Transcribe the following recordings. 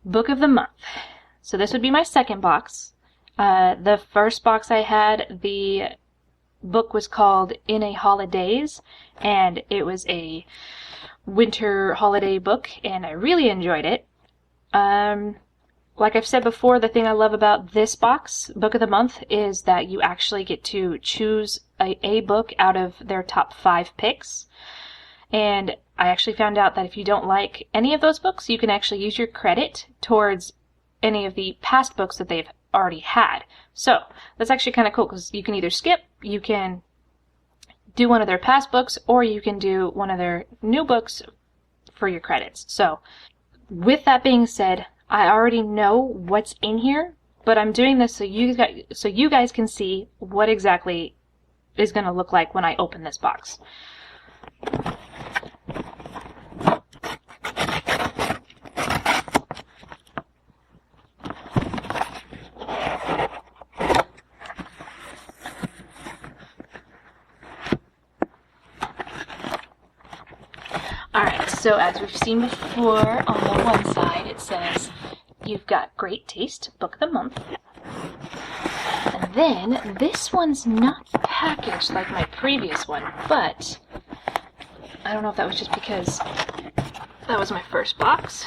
Book of the month. So this would be my second box. The first box I had, the book was called In a Holidays, and it was a winter holiday book, and I really enjoyed it. Like I've said before, the thing I love about this box, Book of the Month, is that you actually get to choose a book out of their top 5 picks. And I actually found out that if you don't like any of those books, you can actually use your credit towards any of the past books that they've already had. So that's actually kind of cool, because you can either skip, you can do one of their past books, or you can do one of their new books for your credits. So with that being said, I already know what's in here, but I'm doing this so you guys can see what exactly is going to look like when I open this box. Alright, so as we've seen before, on the one side it says, you've got Great Taste, Book of the Month. And then, this one's not packaged like my previous one, but I don't know if that was just because that was my first box.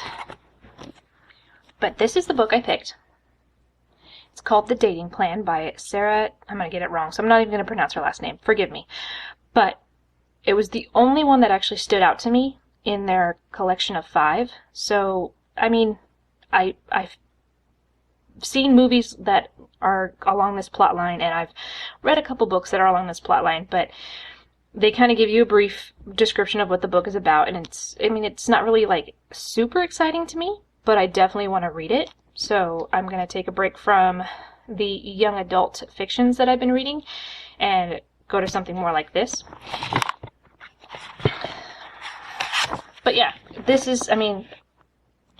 But this is the book I picked. It's called The Dating Plan by Sarah, I'm going to get it wrong, so I'm not even going to pronounce her last name, forgive me. But it was the only one that actually stood out to me in their collection of 5. So, I mean, I've seen movies that are along this plot line, and I've read a couple books that are along this plot line, but they kind of give you a brief description of what the book is about, and it's not really, like, super exciting to me, but I definitely want to read it. So I'm going to take a break from the young adult fictions that I've been reading and go to something more like this. But yeah, this is,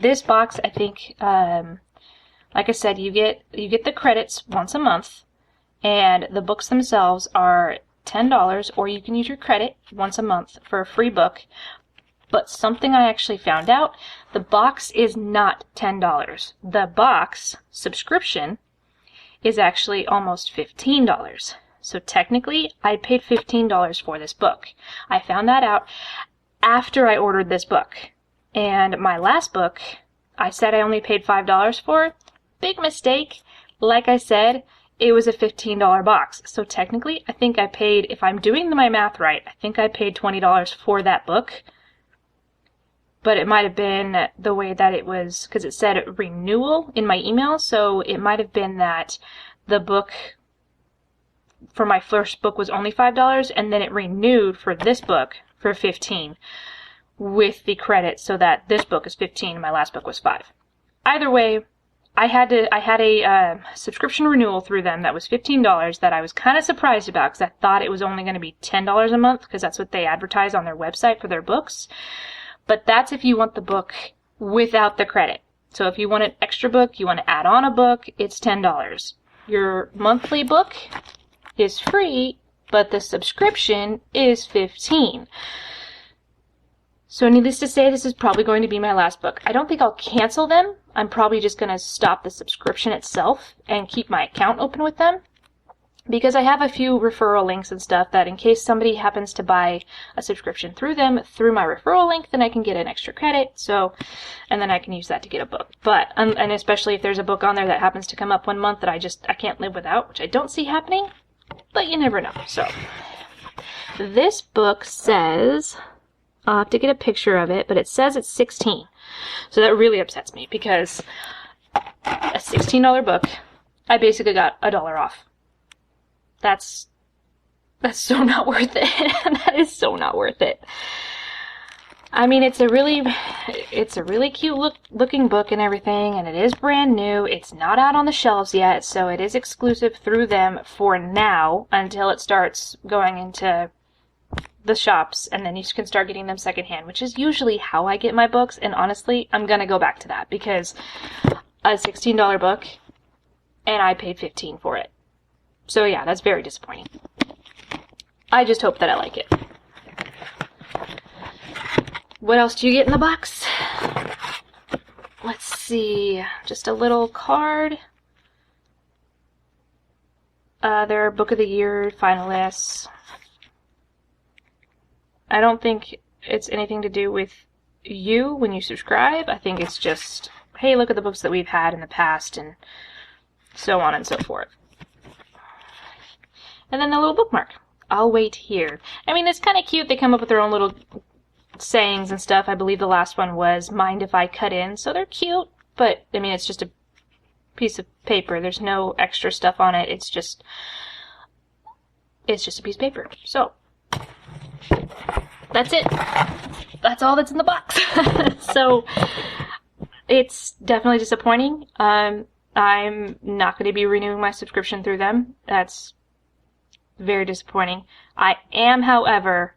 this box, I think, like I said, you get the credits once a month, and the books themselves are $10, or you can use your credit once a month for a free book. But something I actually found out, the box is not $10. The box subscription is actually almost $15. So technically, I paid $15 for this book. I found that out after I ordered this book. And my last book, I said I only paid $5 for. Big mistake. Like I said, it was a $15 box. So technically, I think I paid, if I'm doing my math right, I think I paid $20 for that book. But it might have been the way that it was, because it said renewal in my email, so it might have been that the book for my first book was only $5, and then it renewed for this book for $15 with the credit, so that this book is $15 and my last book was $5. Either way, I had a subscription renewal through them that was $15 that I was kind of surprised about, because I thought it was only going to be $10 a month, because that's what they advertise on their website for their books. But that's if you want the book without the credit. So if you want an extra book, you want to add on a book, it's $10. Your monthly book is free, but the subscription is $15. So needless to say, this is probably going to be my last book. I don't think I'll cancel them. I'm probably just going to stop the subscription itself and keep my account open with them, because I have a few referral links and stuff that in case somebody happens to buy a subscription through them, through my referral link, then I can get an extra credit, so, and then I can use that to get a book. But, and especially if there's a book on there that happens to come up one month that I can't live without, which I don't see happening, but you never know. So, this book says, I'll have to get a picture of it, but it says it's 16. So that really upsets me, because a $16 book, I basically got $1 off. That's so not worth it. That is so not worth it. I mean, it's a really cute looking book and everything, and it is brand new. It's not out on the shelves yet, so it is exclusive through them for now until it starts going into the shops, and then you can start getting them secondhand, which is usually how I get my books. And honestly, I'm gonna go back to that, because a $16 book and I paid $15 for it. So yeah, that's very disappointing. I just hope that I like it. What else do you get in the box? Let's see. see, just a little card. Their Book of the Year finalists. I don't think it's anything to do with you when you subscribe. I think it's just, hey, look at the books that we've had in the past, and so on and so forth. And then the little bookmark. I'll wait here. I mean, it's kind of cute. They come up with their own little sayings and stuff. I believe the last one was, mind if I cut in? So they're cute, but, I mean, it's just a piece of paper. There's no extra stuff on it. It's just a piece of paper. So, that's it. That's all that's in the box. So, it's definitely disappointing. I'm not going to be renewing my subscription through them. That's very disappointing. I am, however,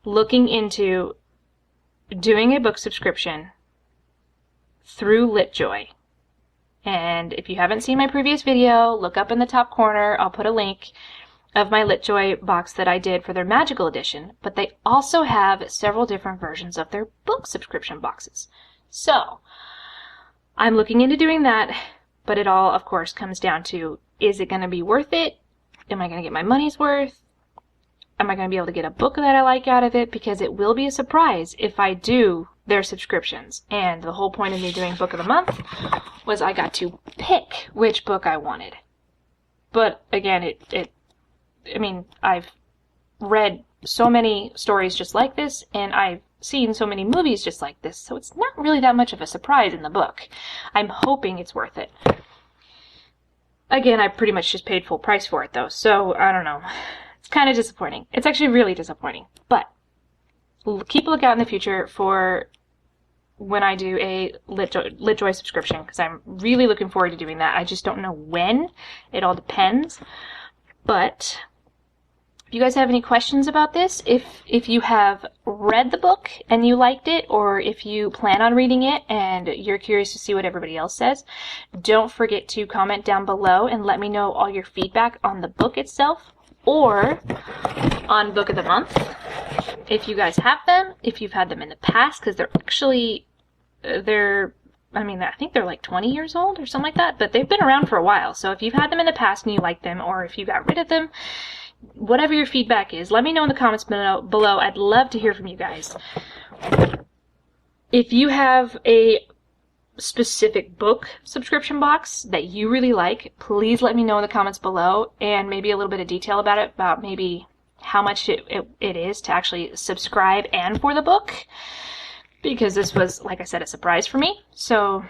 looking into doing a book subscription through LitJoy. And if you haven't seen my previous video, look up in the top corner. I'll put a link of my LitJoy box that I did for their Magical Edition. But they also have several different versions of their book subscription boxes. So, I'm looking into doing that. But it all, of course, comes down to, is it going to be worth it? Am I going to get my money's worth? Am I going to be able to get a book that I like out of it? Because it will be a surprise if I do their subscriptions. And the whole point of me doing Book of the Month was I got to pick which book I wanted. But again, I mean, I've read so many stories just like this, and I've seen so many movies just like this, so it's not really that much of a surprise in the book. I'm hoping it's worth it. Again, I pretty much just paid full price for it, though, so I don't know. It's kind of disappointing. It's actually really disappointing. But keep a lookout in the future for when I do a LitJoy subscription, because I'm really looking forward to doing that. I just don't know when. It all depends. But if you guys have any questions about this, if you have read the book and you liked it, or if you plan on reading it and you're curious to see what everybody else says, don't forget to comment down below and let me know all your feedback on the book itself or on Book of the Month. If you guys have them, if you've had them in the past, because they're actually, I mean, I think they're like 20 years old or something like that, but they've been around for a while. So if you've had them in the past and you like them, or if you got rid of them, whatever your feedback is, let me know in the comments below. I'd love to hear from you guys. If you have a specific book subscription box that you really like, please let me know in the comments below, and maybe a little bit of detail about it, about maybe how much it is to actually subscribe and for the book, because this was, like I said, a surprise for me. So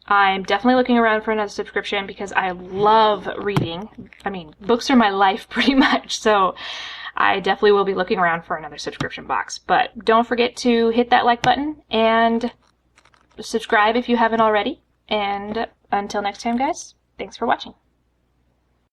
I'm definitely looking around for another subscription because I love reading. I mean, books are my life pretty much, so I definitely will be looking around for another subscription box. But don't forget to hit that like button and subscribe if you haven't already. And until next time, guys, thanks for watching.